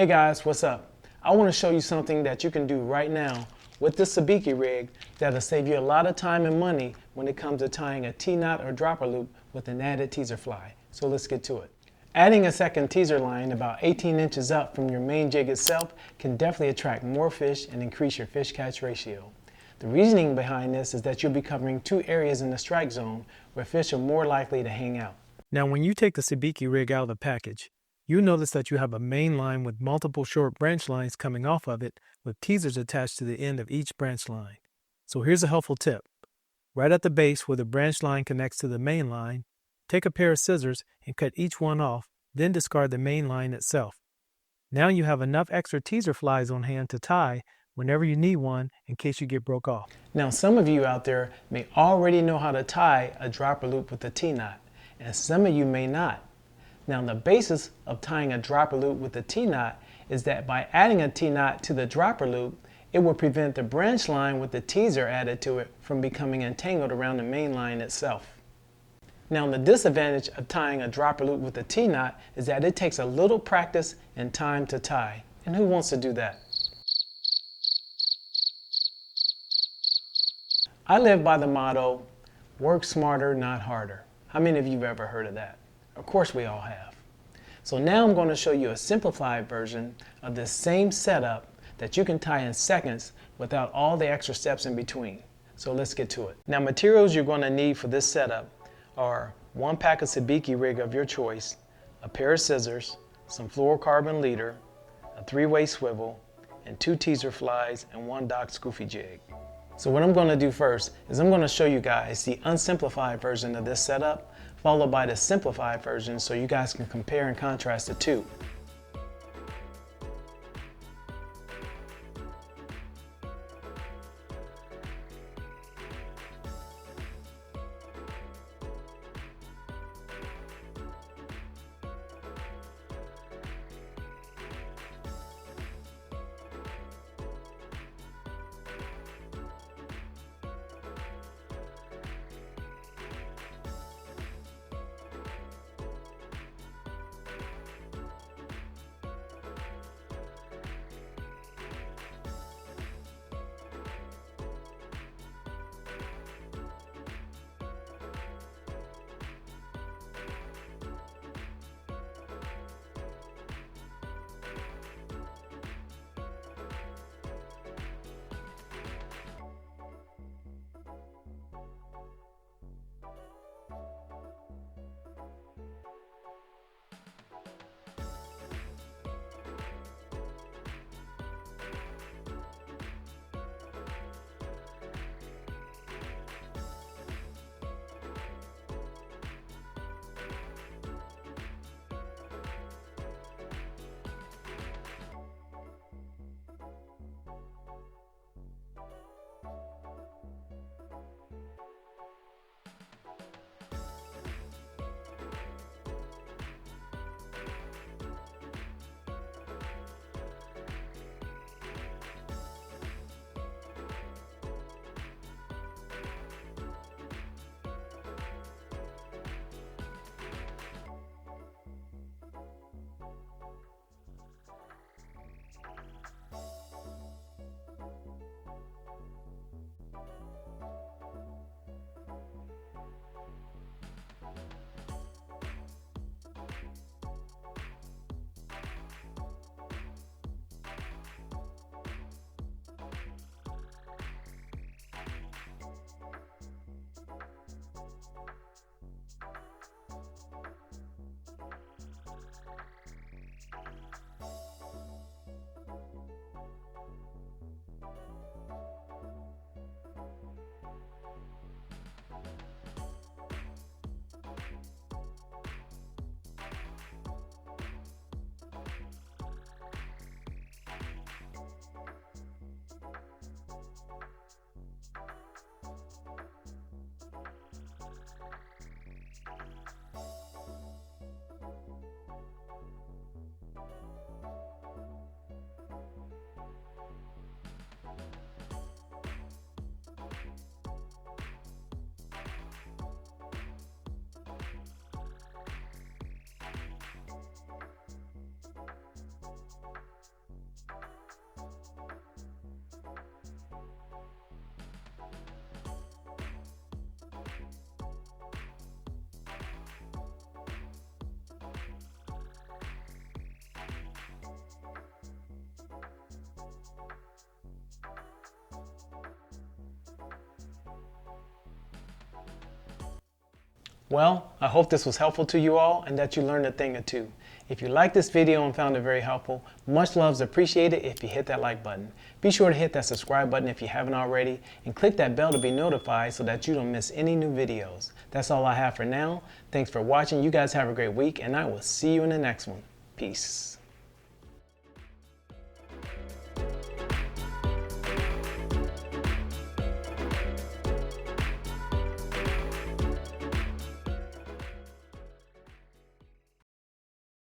Hey guys, what's up? I want to show you something that you can do right now with the sabiki rig that'll save you a lot of time and money when it comes to tying a T-knot or dropper loop with an added teaser fly. So let's get to it. Adding a second teaser line about 18 inches up from your main jig itself can definitely attract more fish and increase your fish catch ratio. The reasoning behind this is that you'll be covering two areas in the strike zone where fish are more likely to hang out. Now, when you take the sabiki rig out of the package, you notice that you have a main line with multiple short branch lines coming off of it with teasers attached to the end of each branch line. So here's a helpful tip. Right at the base where the branch line connects to the main line, take a pair of scissors and cut each one off, then discard the main line itself. Now you have enough extra teaser flies on hand to tie whenever you need one in case you get broke off. Now some of you out there may already know how to tie a dropper loop with a T-knot, and some of you may not. Now the basis of tying a dropper loop with a T-knot is that by adding a T-knot to the dropper loop, it will prevent the branch line with the teaser added to it from becoming entangled around the main line itself. Now the disadvantage of tying a dropper loop with a T-knot is that it takes a little practice and time to tie. And who wants to do that? I live by the motto, work smarter, not harder. How many of you have ever heard of that? Of course we all have. So now I'm going to show you a simplified version of this same setup that you can tie in seconds without all the extra steps in between. So let's get to it. Now materials you're going to need for this setup are one pack of sabiki rig of your choice, a pair of scissors, some fluorocarbon leader, a 3-way swivel, and 2 teaser flies and 1 dock scoofy jig. So what I'm going to do first is I'm going to show you guys the unsimplified version of this setup, followed by the simplified version so you guys can compare and contrast the two. Well, I hope this was helpful to you all and that you learned a thing or two. If you liked this video and found it very helpful, much love is appreciated if you hit that like button. Be sure to hit that subscribe button if you haven't already, and click that bell to be notified so that you don't miss any new videos. That's all I have for now. Thanks for watching. You guys have a great week, and I will see you in the next one. Peace.